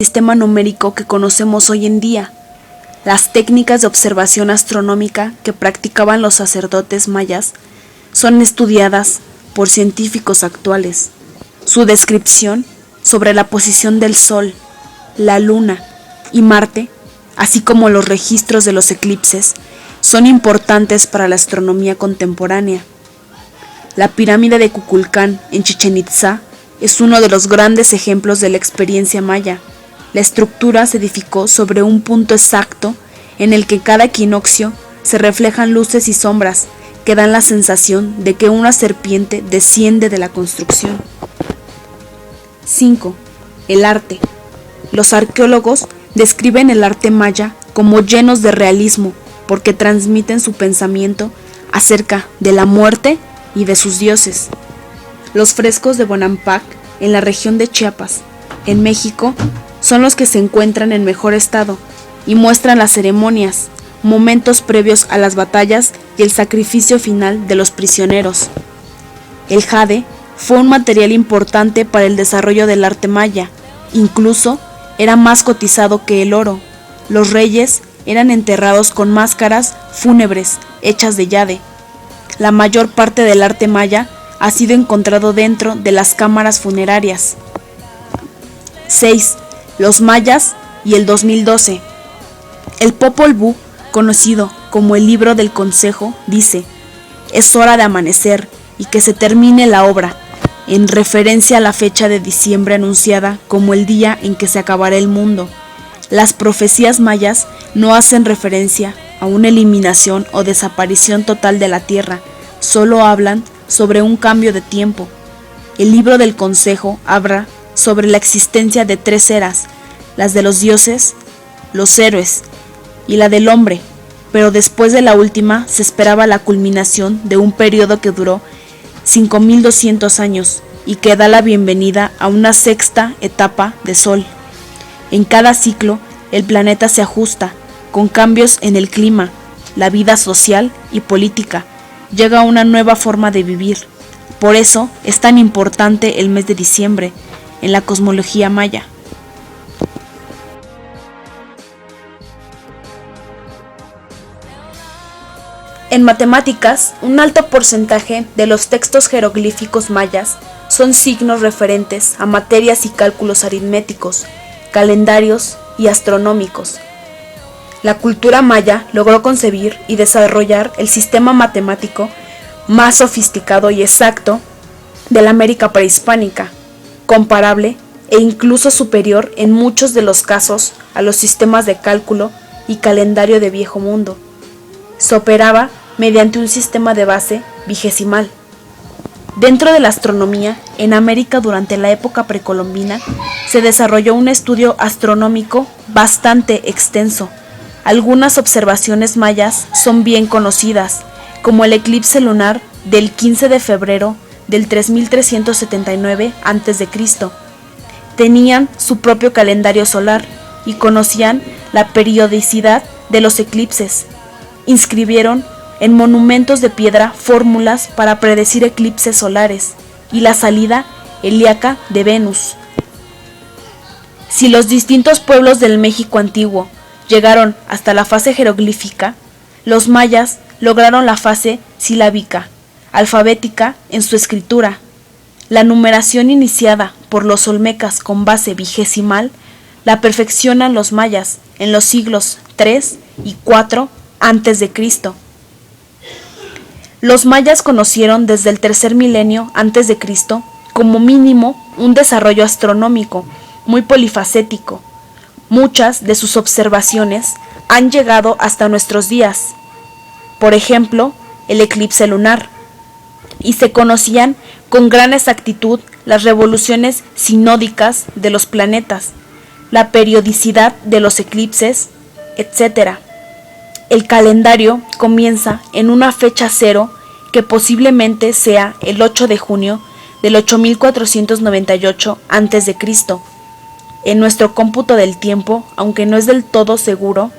sistema numérico que conocemos hoy en día. Las técnicas de observación astronómica que practicaban los sacerdotes mayas son estudiadas por científicos actuales. Su descripción sobre la posición del Sol, la Luna y Marte, así como los registros de los eclipses, son importantes para la astronomía contemporánea. La pirámide de Kukulcán en Chichén Itzá es uno de los grandes ejemplos de la experiencia maya. La estructura se edificó sobre un punto exacto en el que cada equinoccio se reflejan luces y sombras que dan la sensación de que una serpiente desciende de la construcción. 5. El arte. Los arqueólogos describen el arte maya como llenos de realismo porque transmiten su pensamiento acerca de la muerte y de sus dioses. Los frescos de Bonampak en la región de Chiapas, en México, son los que se encuentran en mejor estado y muestran las ceremonias, momentos previos a las batallas y el sacrificio final de los prisioneros. El jade fue un material importante para el desarrollo del arte maya, incluso era más cotizado que el oro. Los reyes eran enterrados con máscaras fúnebres hechas de jade. La mayor parte del arte maya ha sido encontrado dentro de las cámaras funerarias. 6. Los mayas y el 2012. El Popol Vuh, conocido como el Libro del Consejo, dice: es hora de amanecer y que se termine la obra, en referencia a la fecha de diciembre anunciada como el día en que se acabará el mundo. Las profecías mayas no hacen referencia a una eliminación o desaparición total de la tierra, solo hablan sobre un cambio de tiempo. El Libro del Consejo habla sobre la existencia de 3 eras, las de los dioses, los héroes y la del hombre, pero después de la última se esperaba la culminación de un periodo que duró 5200 años y que da la bienvenida a una 6ª etapa de sol. En cada ciclo, el planeta se ajusta, con cambios en el clima, la vida social y política. Llega una nueva forma de vivir. Por eso es tan importante el mes de diciembre en la cosmología maya. En matemáticas, un alto porcentaje de los textos jeroglíficos mayas son signos referentes a materias y cálculos aritméticos, calendarios y astronómicos. La cultura maya logró concebir y desarrollar el sistema matemático más sofisticado y exacto de la América prehispánica, comparable e incluso superior en muchos de los casos a los sistemas de cálculo y calendario de Viejo Mundo. Se operaba mediante un sistema de base vigesimal. Dentro de la astronomía, en América durante la época precolombina, se desarrolló un estudio astronómico bastante extenso. Algunas observaciones mayas son bien conocidas, como el eclipse lunar del 15 de febrero del 3379 a.C. Tenían su propio calendario solar y conocían la periodicidad de los eclipses. Inscribieron en monumentos de piedra fórmulas para predecir eclipses solares y la salida helíaca de Venus. Si los distintos pueblos del México antiguo llegaron hasta la fase jeroglífica, los mayas lograron la fase silábica, alfabética en su escritura. La numeración iniciada por los olmecas con base vigesimal la perfeccionan los mayas en los siglos III y IV a.C. Los mayas conocieron desde el tercer milenio a.C. como mínimo un desarrollo astronómico muy polifacético. Muchas de sus observaciones han llegado hasta nuestros días. Por ejemplo, el eclipse lunar. Y se conocían con gran exactitud las revoluciones sinódicas de los planetas, la periodicidad de los eclipses, etc. El calendario comienza en una fecha cero que posiblemente sea el 8 de junio del 8498 a.C. En nuestro cómputo del tiempo, aunque no es del todo seguro,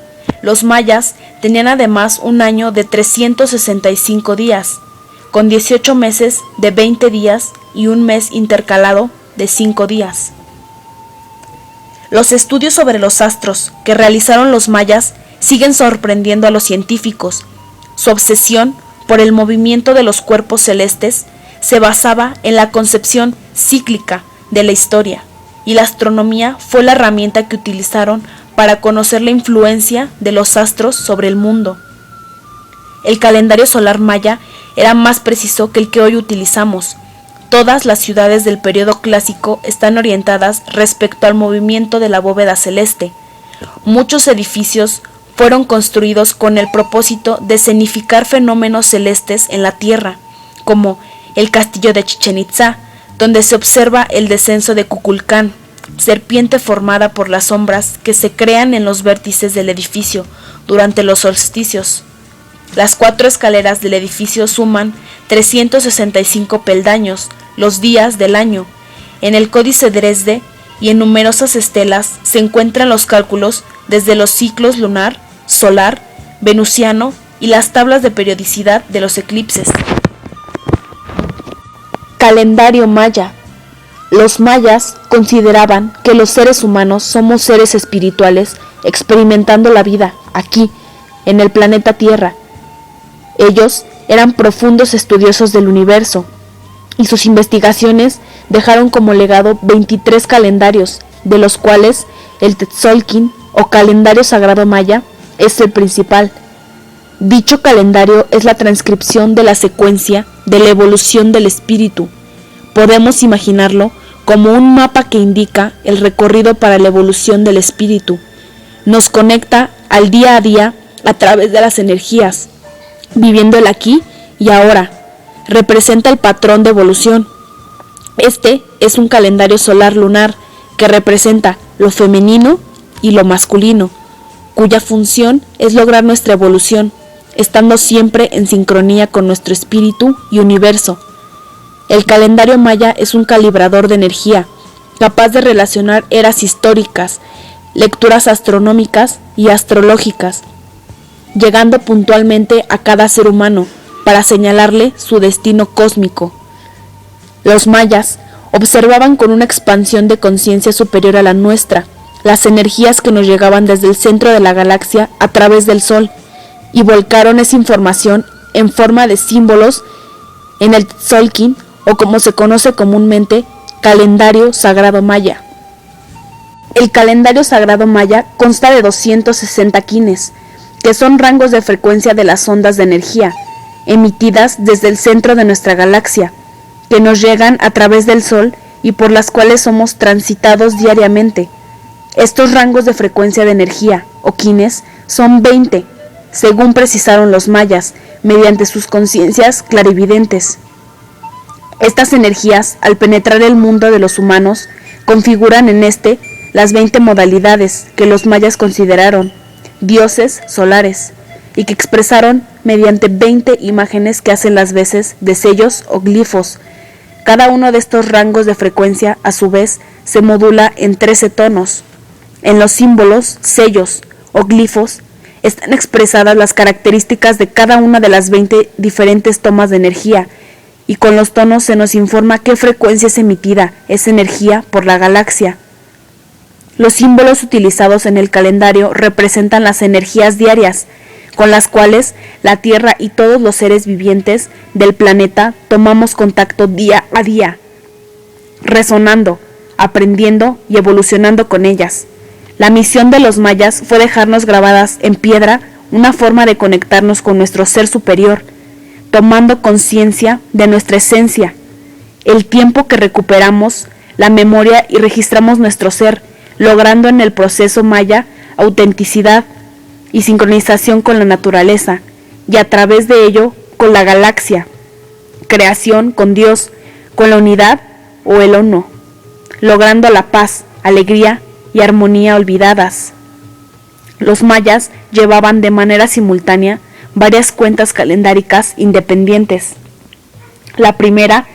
los mayas tenían además un año de 365 días, con 18 meses de 20 días y un mes intercalado de 5 días. Los estudios sobre los astros que realizaron los mayas siguen sorprendiendo a los científicos. Su obsesión por el movimiento de los cuerpos celestes se basaba en la concepción cíclica de la historia, y la astronomía fue la herramienta que utilizaron para conocer la influencia de los astros sobre el mundo. El calendario solar maya era más preciso que el que hoy utilizamos. Todas las ciudades del periodo clásico están orientadas respecto al movimiento de la bóveda celeste. Muchos edificios fueron construidos con el propósito de escenificar fenómenos celestes en la Tierra, como el castillo de Chichén Itzá, donde se observa el descenso de Kukulcán, serpiente formada por las sombras que se crean en los vértices del edificio durante los solsticios. Las 4 escaleras del edificio suman 365 peldaños, los días del año. En el Códice Dresde y en numerosas estelas se encuentran los cálculos desde los ciclos lunar, solar, venusiano y las tablas de periodicidad de los eclipses. Calendario maya. Los mayas consideraban que los seres humanos somos seres espirituales experimentando la vida aquí, en el planeta Tierra. Ellos eran profundos estudiosos del universo y sus investigaciones dejaron como legado 23 calendarios, de los cuales el Tzolk'in o calendario sagrado maya es el principal. Dicho calendario es la transcripción de la secuencia de la evolución del espíritu. Podemos imaginarlo como un mapa que indica el recorrido para la evolución del espíritu. Nos conecta al día a día a través de las energías, viviendo el aquí y ahora. Representa el patrón de evolución. Este es un calendario solar lunar que representa lo femenino y lo masculino, cuya función es lograr nuestra evolución, estando siempre en sincronía con nuestro espíritu y universo. El calendario maya es un calibrador de energía, capaz de relacionar eras históricas, lecturas astronómicas y astrológicas, llegando puntualmente a cada ser humano para señalarle su destino cósmico. Los mayas observaban con una expansión de conciencia superior a la nuestra las energías que nos llegaban desde el centro de la galaxia a través del Sol, y volcaron esa información en forma de símbolos en el Tzolk'in, o como se conoce comúnmente, calendario sagrado maya. El calendario sagrado maya consta de 260 quines, que son rangos de frecuencia de las ondas de energía, emitidas desde el centro de nuestra galaxia, que nos llegan a través del Sol y por las cuales somos transitados diariamente. Estos rangos de frecuencia de energía, o quines, son 20, según precisaron los mayas, mediante sus conciencias clarividentes. Estas energías, al penetrar el mundo de los humanos, configuran en este las 20 modalidades que los mayas consideraron dioses solares, y que expresaron mediante 20 imágenes que hacen las veces de sellos o glifos. Cada uno de estos rangos de frecuencia, a su vez, se modula en 13 tonos. En los símbolos, sellos o glifos, están expresadas las características de cada una de las 20 diferentes tomas de energía, y con los tonos se nos informa qué frecuencia es emitida esa energía por la galaxia. Los símbolos utilizados en el calendario representan las energías diarias, con las cuales la Tierra y todos los seres vivientes del planeta tomamos contacto día a día, resonando, aprendiendo y evolucionando con ellas. La misión de los mayas fue dejarnos grabadas en piedra una forma de conectarnos con nuestro ser superior, tomando conciencia de nuestra esencia. El tiempo que recuperamos la memoria y registramos nuestro ser, logrando en el proceso maya autenticidad y sincronización con la naturaleza, y a través de ello con la galaxia, creación con Dios, con la unidad o el uno, logrando la paz, alegría y armonía olvidadas. Los mayas llevaban de manera simultánea varias cuentas calendáricas independientes. La primera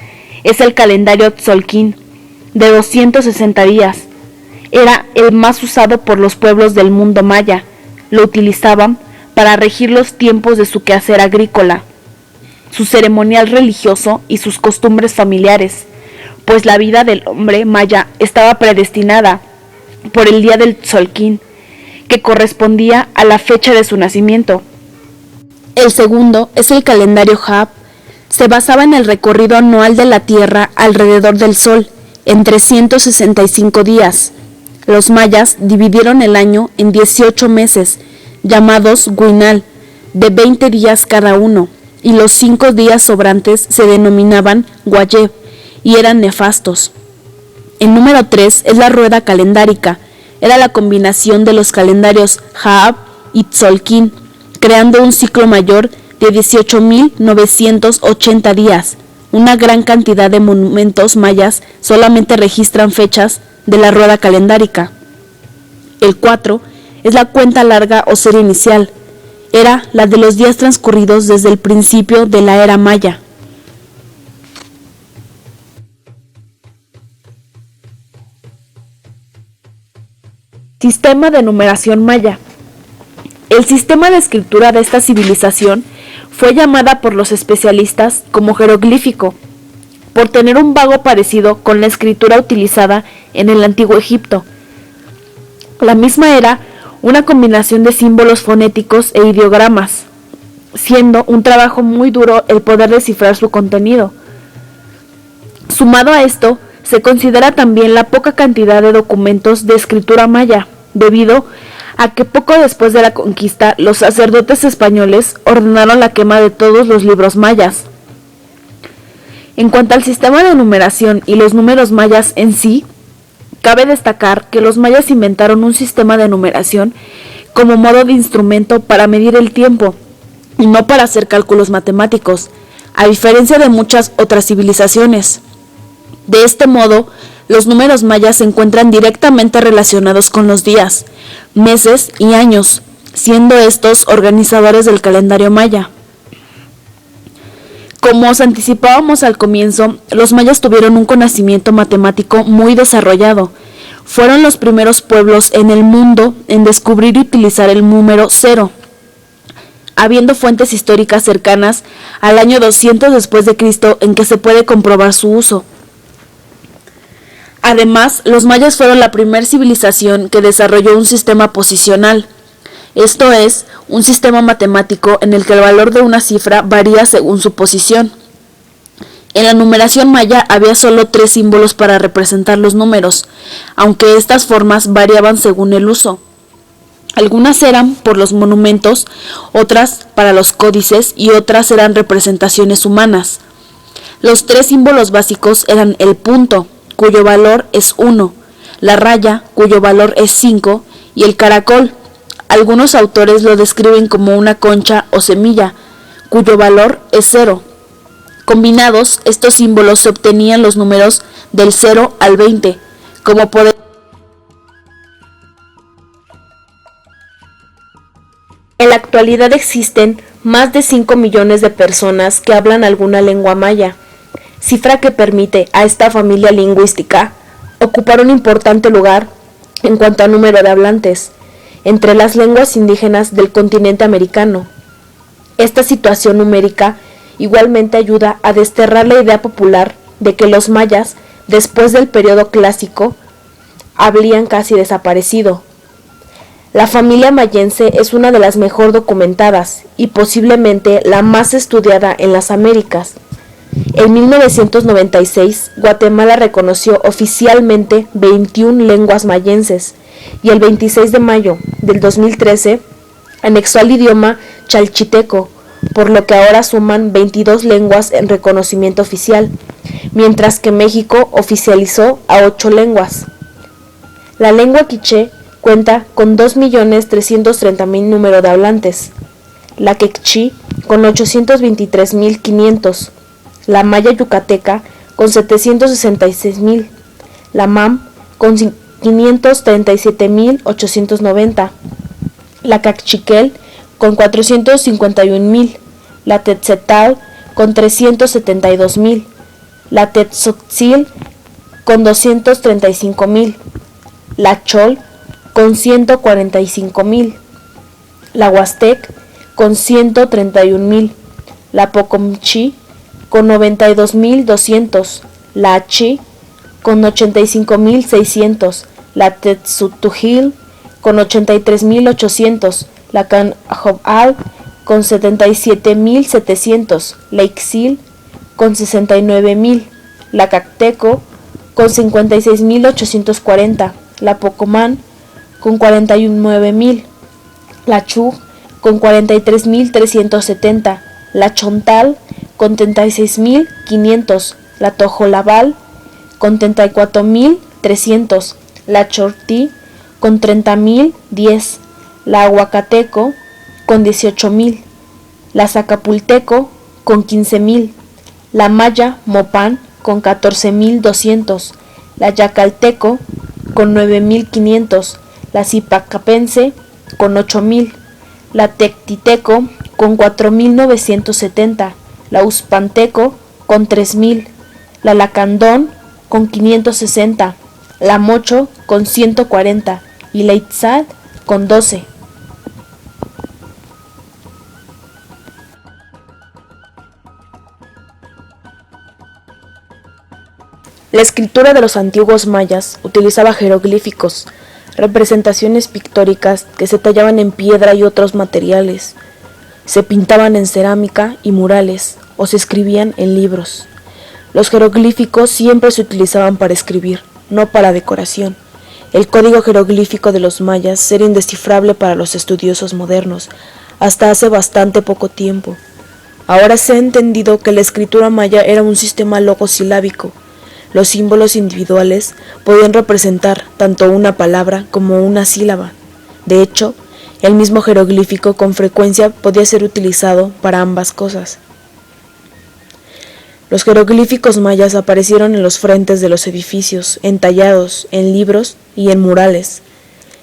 es el calendario Tzolk'in, de 260 días. Era el más usado por los pueblos del mundo maya. Lo utilizaban para regir los tiempos de su quehacer agrícola, su ceremonial religioso y sus costumbres familiares, pues la vida del hombre maya estaba predestinada por el día del Tzolk'in, que correspondía a la fecha de su nacimiento. El segundo es el calendario Hab. Se basaba en el recorrido anual de la Tierra alrededor del Sol, en 365 días. Los mayas dividieron el año en 18 meses, llamados Guinal, de 20 días cada uno, y los 5 días sobrantes se denominaban Guayeb, y eran nefastos. El número 3 es la rueda calendárica. Era la combinación de los calendarios Hab y Tzolk'in, creando un ciclo mayor de 18.980 días. Una gran cantidad de monumentos mayas solamente registran fechas de la rueda calendárica. El 4 es la cuenta larga o serie inicial. Era la de los días transcurridos desde el principio de la era maya. Sistema de numeración maya. El sistema de escritura de esta civilización fue llamada por los especialistas como jeroglífico, por tener un vago parecido con la escritura utilizada en el antiguo Egipto. La misma era una combinación de símbolos fonéticos e ideogramas, siendo un trabajo muy duro el poder descifrar su contenido. Sumado a esto, se considera también la poca cantidad de documentos de escritura maya, debido a que poco después de la conquista los sacerdotes españoles ordenaron la quema de todos los libros mayas. En cuanto al sistema de numeración y los números mayas en sí, cabe destacar que los mayas inventaron un sistema de numeración como modo de instrumento para medir el tiempo y no para hacer cálculos matemáticos, a diferencia de muchas otras civilizaciones. De este modo, los números mayas se encuentran directamente relacionados con los días, meses y años, siendo estos organizadores del calendario maya. Como os anticipábamos al comienzo, los mayas tuvieron un conocimiento matemático muy desarrollado. Fueron los primeros pueblos en el mundo en descubrir y utilizar el número 0, habiendo fuentes históricas cercanas al año 200 después de Cristo en que se puede comprobar su uso. Además, los mayas fueron la primera civilización que desarrolló un sistema posicional, esto es, un sistema matemático en el que el valor de una cifra varía según su posición. En la numeración maya había solo 3 símbolos para representar los números, aunque estas formas variaban según el uso. Algunas eran por los monumentos, otras para los códices y otras eran representaciones humanas. Los 3 símbolos básicos eran el punto, cuyo valor es 1, la raya, cuyo valor es 5, y el caracol. Algunos autores lo describen como una concha o semilla, cuyo valor es 0. Combinados, estos símbolos se obtenían los números del 0 al 20, como podemos. En la actualidad existen más de 5 millones de personas que hablan alguna lengua maya, cifra que permite a esta familia lingüística ocupar un importante lugar en cuanto a número de hablantes entre las lenguas indígenas del continente americano. Esta situación numérica igualmente ayuda a desterrar la idea popular de que los mayas, después del periodo clásico, habrían casi desaparecido. La familia mayense es una de las mejor documentadas y posiblemente la más estudiada en las Américas. En 1996, Guatemala reconoció oficialmente 21 lenguas mayenses y el 26 de mayo del 2013 anexó al idioma chalchiteco, por lo que ahora suman 22 lenguas en reconocimiento oficial, mientras que México oficializó a 8 lenguas. La lengua quiché cuenta con 2.330.000 número de hablantes, la quechí con 823.500, la maya yucateca con 766.000, la mam con 537.890, la cachiquel con 451.000, la tetzetal con 372.000, la tetzotzil con 235.000, la chol con 145.000, la huastec con 131.000, la pocomchi con 92.200, la achí con 85.600, la Tetsutuhil con 83.800, la Kanhobal con 77.700, la Ixil con 69.000, la Cacteco con 56.840, la Pocomán con 49.000, la Chug con 43.370, la Chontal con 36.500, la Tojolabal con 34.300, la Chortí con 30.010, la Aguacateco con 18.000, la Zacapulteco con 15.000, la Maya Mopán con 14.200, la Yacalteco con 9.500, la Zipacapense con 8.000, la Tectiteco con 4.970, la Uspanteco con 3.000, la Lacandón con 560, la Mocho con 140 y la Itzal con 12. La escritura de los antiguos mayas utilizaba jeroglíficos, representaciones pictóricas que se tallaban en piedra y otros materiales, se pintaban en cerámica y murales o se escribían en libros. Los jeroglíficos siempre se utilizaban para escribir, no para decoración. El código jeroglífico de los mayas era indescifrable para los estudiosos modernos, hasta hace bastante poco tiempo. Ahora se ha entendido que la escritura maya era un sistema logosilábico. Los símbolos individuales podían representar tanto una palabra como una sílaba. De hecho, el mismo jeroglífico con frecuencia podía ser utilizado para ambas cosas. Los jeroglíficos mayas aparecieron en los frentes de los edificios, entallados, en libros y en murales.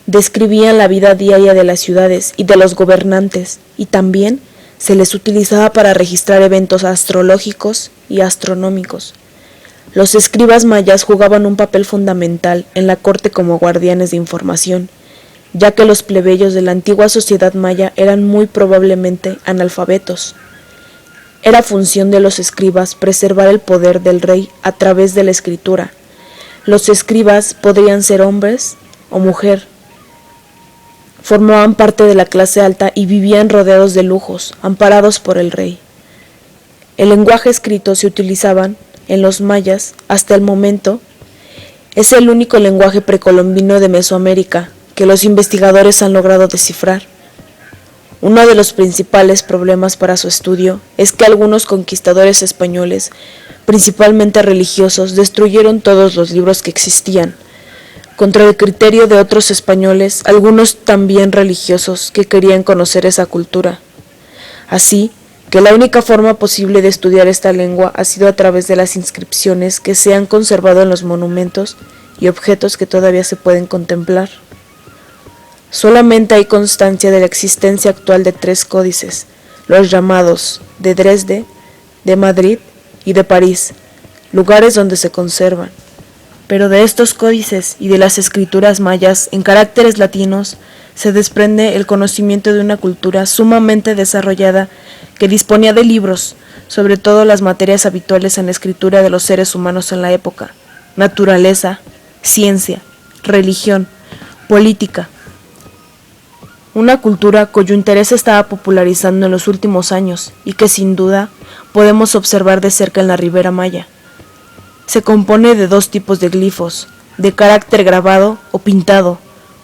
Describían la vida diaria de las ciudades y de los gobernantes, y también se les utilizaba para registrar eventos astrológicos y astronómicos. Los escribas mayas jugaban un papel fundamental en la corte como guardianes de información, ya que los plebeyos de la antigua sociedad maya eran muy probablemente analfabetos. Era función de los escribas preservar el poder del rey a través de la escritura. Los escribas podrían ser hombres o mujer. Formaban parte de la clase alta y vivían rodeados de lujos, amparados por el rey. El lenguaje escrito se utilizaba en los mayas hasta el momento. Es el único lenguaje precolombino de Mesoamérica que los investigadores han logrado descifrar. Uno de los principales problemas para su estudio es que algunos conquistadores españoles, principalmente religiosos, destruyeron todos los libros que existían, contra el criterio de otros españoles, algunos también religiosos que querían conocer esa cultura. Así que la única forma posible de estudiar esta lengua ha sido a través de las inscripciones que se han conservado en los monumentos y objetos que todavía se pueden contemplar. Solamente hay constancia de la existencia actual de 3 códices, los llamados de Dresde, de Madrid y de París, lugares donde se conservan. Pero de estos códices y de las escrituras mayas en caracteres latinos se desprende el conocimiento de una cultura sumamente desarrollada que disponía de libros, sobre todo las materias habituales en la escritura de los seres humanos en la época: naturaleza, ciencia, religión, política. Una cultura cuyo interés se estaba popularizando en los últimos años y que sin duda podemos observar de cerca en la Ribera Maya. Se compone de 2 tipos de glifos, de carácter grabado o pintado.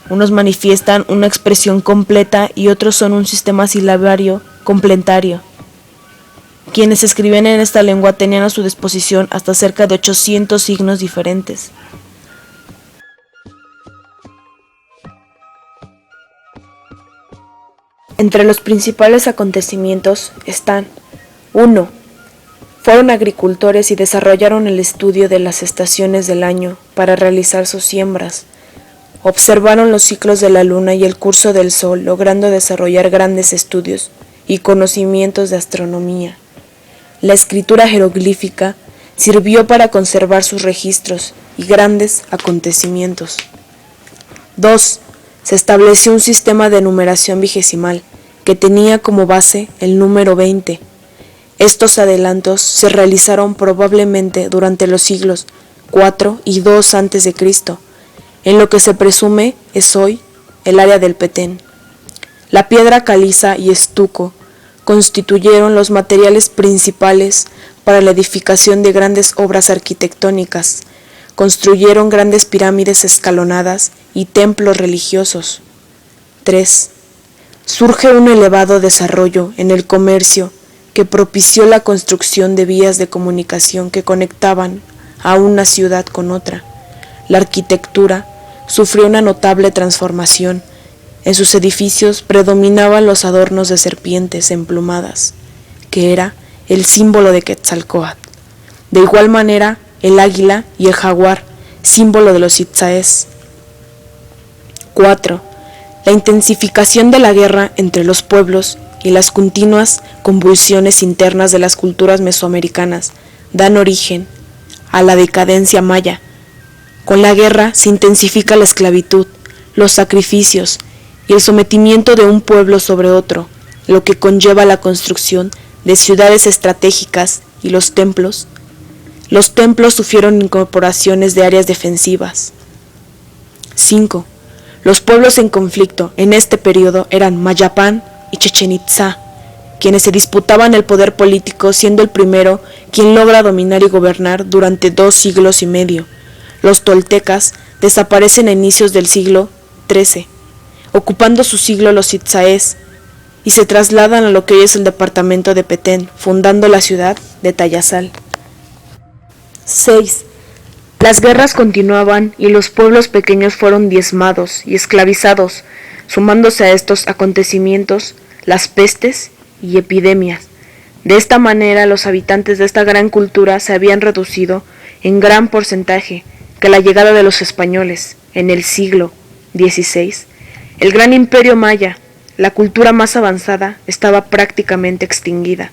Unos manifiestan una expresión completa y otros son un sistema silabario complementario. Quienes escribían en esta lengua tenían a su disposición hasta cerca de 800 signos diferentes. Entre los principales acontecimientos están: 1. Fueron agricultores y desarrollaron el estudio de las estaciones del año para realizar sus siembras. Observaron los ciclos de la luna y el curso del sol, logrando desarrollar grandes estudios y conocimientos de astronomía. La escritura jeroglífica sirvió para conservar sus registros y grandes acontecimientos. 2. Se estableció un sistema de numeración vigesimal que tenía como base el número 20. Estos adelantos se realizaron probablemente durante los siglos 4 y 2 a.C. en lo que se presume es hoy el área del Petén. La piedra caliza y estuco constituyeron los materiales principales para la edificación de grandes obras arquitectónicas. Construyeron grandes pirámides escalonadas y templos religiosos. 3. Surge un elevado desarrollo en el comercio que propició la construcción de vías de comunicación que conectaban a una ciudad con otra. La arquitectura sufrió una notable transformación. En sus edificios predominaban los adornos de serpientes emplumadas, que era el símbolo de Quetzalcóatl. De igual manera, el águila y el jaguar, símbolo de los itzaes. 4. La intensificación de la guerra entre los pueblos y las continuas convulsiones internas de las culturas mesoamericanas dan origen a la decadencia maya. Con la guerra se intensifica la esclavitud, los sacrificios y el sometimiento de un pueblo sobre otro, lo que conlleva la construcción de ciudades estratégicas y los templos. Los templos sufrieron incorporaciones de áreas defensivas. 5. Los pueblos en conflicto en este periodo eran Mayapán y Chichén Itzá, quienes se disputaban el poder político, siendo el primero quien logra dominar y gobernar durante 2 siglos y medio. Los toltecas desaparecen a inicios del siglo XIII, ocupando su siglo los itzaes, y se trasladan a lo que hoy es el departamento de Petén, fundando la ciudad de Tayasal. 6. Las guerras continuaban y los pueblos pequeños fueron diezmados y esclavizados, sumándose a estos acontecimientos las pestes y epidemias. De esta manera, los habitantes de esta gran cultura se habían reducido en gran porcentaje que la llegada de los españoles en el siglo XVI. El gran imperio maya, la cultura más avanzada, estaba prácticamente extinguida.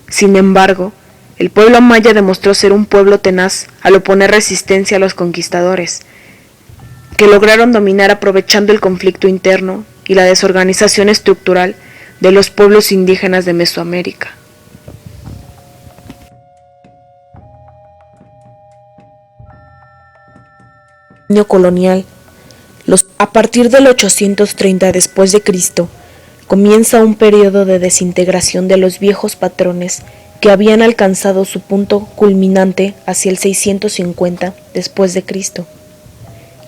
Sin embargo, el pueblo maya demostró ser un pueblo tenaz al oponer resistencia a los conquistadores, que lograron dominar aprovechando el conflicto interno y la desorganización estructural de los pueblos indígenas de Mesoamérica. Colonial. A partir del 830 después de Cristo, comienza un periodo de desintegración de los viejos patrones que habían alcanzado su punto culminante hacia el 650 después de Cristo,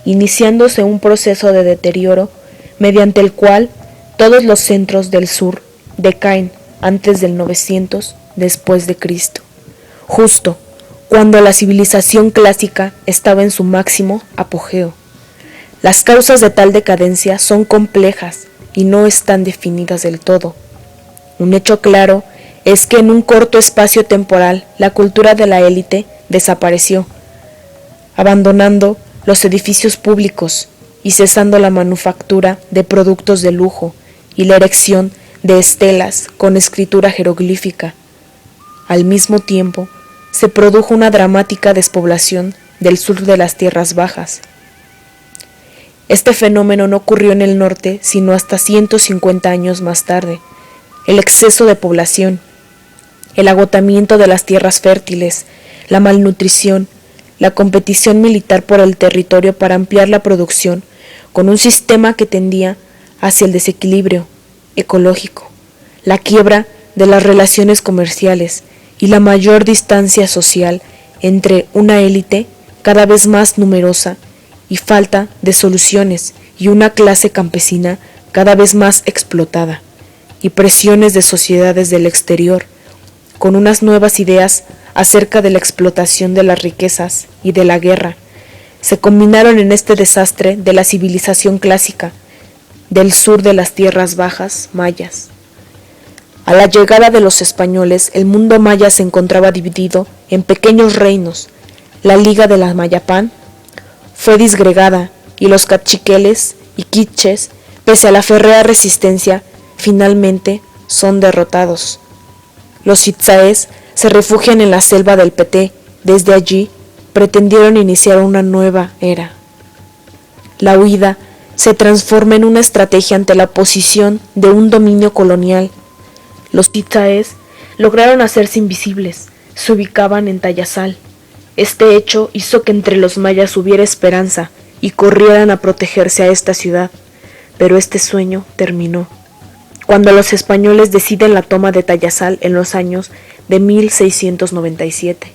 iniciándose un proceso de deterioro mediante el cual todos los centros del sur decaen antes del 900 después de Cristo, justo cuando la civilización clásica estaba en su máximo apogeo. Las causas de tal decadencia son complejas y no están definidas del todo. Un hecho claro es que en un corto espacio temporal la cultura de la élite desapareció, abandonando los edificios públicos y cesando la manufactura de productos de lujo y la erección de estelas con escritura jeroglífica. Al mismo tiempo, se produjo una dramática despoblación del sur de las tierras bajas. Este fenómeno no ocurrió en el norte sino hasta 150 años más tarde. El exceso de población, el agotamiento de las tierras fértiles, la malnutrición, la competición militar por el territorio para ampliar la producción, con un sistema que tendía hacia el desequilibrio ecológico, la quiebra de las relaciones comerciales y la mayor distancia social entre una élite cada vez más numerosa y falta de soluciones y una clase campesina cada vez más explotada, y presiones de sociedades del exterior, con unas nuevas ideas acerca de la explotación de las riquezas y de la guerra, se combinaron en este desastre de la civilización clásica del sur de las tierras bajas mayas. A la llegada de los españoles, el mundo maya se encontraba dividido en pequeños reinos. La Liga de la Mayapán fue disgregada y los cachiqueles y quiches, pese a la férrea resistencia, finalmente son derrotados. Los itzaes se refugian en la selva del Peté. Desde allí pretendieron iniciar una nueva era. La huida se transforma en una estrategia ante la oposición de un dominio colonial. Los itzaes lograron hacerse invisibles, se ubicaban en Tayasal. Este hecho hizo que entre los mayas hubiera esperanza y corrieran a protegerse a esta ciudad, pero este sueño terminó cuando los españoles deciden la toma de Tayasal en los años de 1697.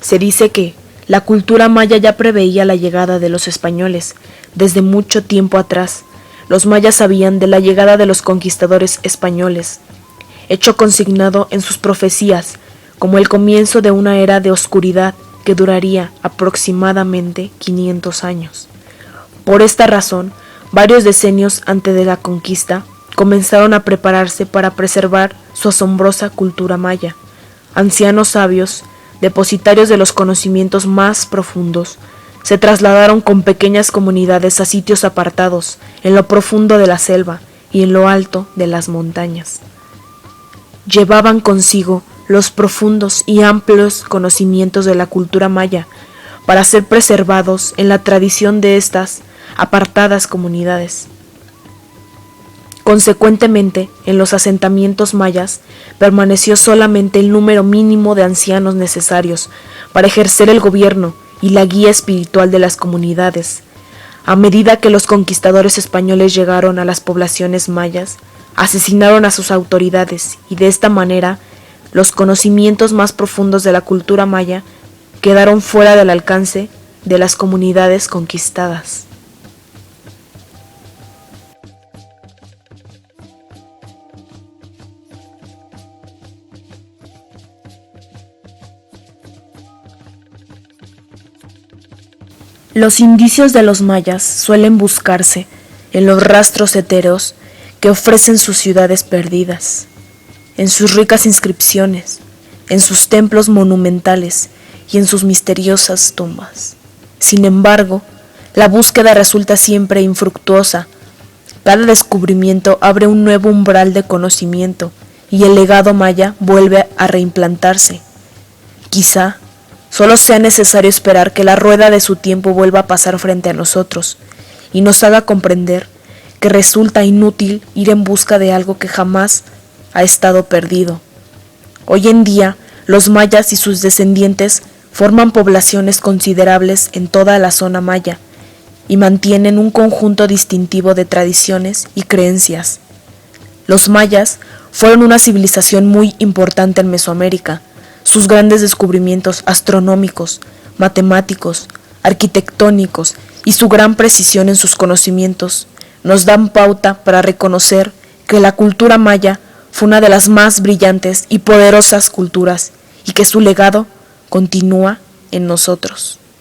Se dice que la cultura maya ya preveía la llegada de los españoles. Desde mucho tiempo atrás, los mayas sabían de la llegada de los conquistadores españoles, hecho consignado en sus profecías como el comienzo de una era de oscuridad que duraría aproximadamente 500 años. Por esta razón, varios decenios antes de la conquista, comenzaron a prepararse para preservar su asombrosa cultura maya. Ancianos sabios, depositarios de los conocimientos más profundos, se trasladaron con pequeñas comunidades a sitios apartados, en lo profundo de la selva y en lo alto de las montañas. Llevaban consigo los profundos y amplios conocimientos de la cultura maya para ser preservados en la tradición de estas apartadas comunidades. Consecuentemente, en los asentamientos mayas permaneció solamente el número mínimo de ancianos necesarios para ejercer el gobierno y la guía espiritual de las comunidades. A medida que los conquistadores españoles llegaron a las poblaciones mayas, asesinaron a sus autoridades y de esta manera los conocimientos más profundos de la cultura maya quedaron fuera del alcance de las comunidades conquistadas. Los indicios de los mayas suelen buscarse en los rastros etéreos que ofrecen sus ciudades perdidas, en sus ricas inscripciones, en sus templos monumentales y en sus misteriosas tumbas. Sin embargo, la búsqueda resulta siempre infructuosa. Cada descubrimiento abre un nuevo umbral de conocimiento y el legado maya vuelve a reimplantarse. Quizá solo sea necesario esperar que la rueda de su tiempo vuelva a pasar frente a nosotros y nos haga comprender que resulta inútil ir en busca de algo que jamás ha estado perdido. Hoy en día, los mayas y sus descendientes forman poblaciones considerables en toda la zona maya y mantienen un conjunto distintivo de tradiciones y creencias. Los mayas fueron una civilización muy importante en Mesoamérica. Sus grandes descubrimientos astronómicos, matemáticos, arquitectónicos y su gran precisión en sus conocimientos nos dan pauta para reconocer que la cultura maya fue una de las más brillantes y poderosas culturas y que su legado continúa en nosotros.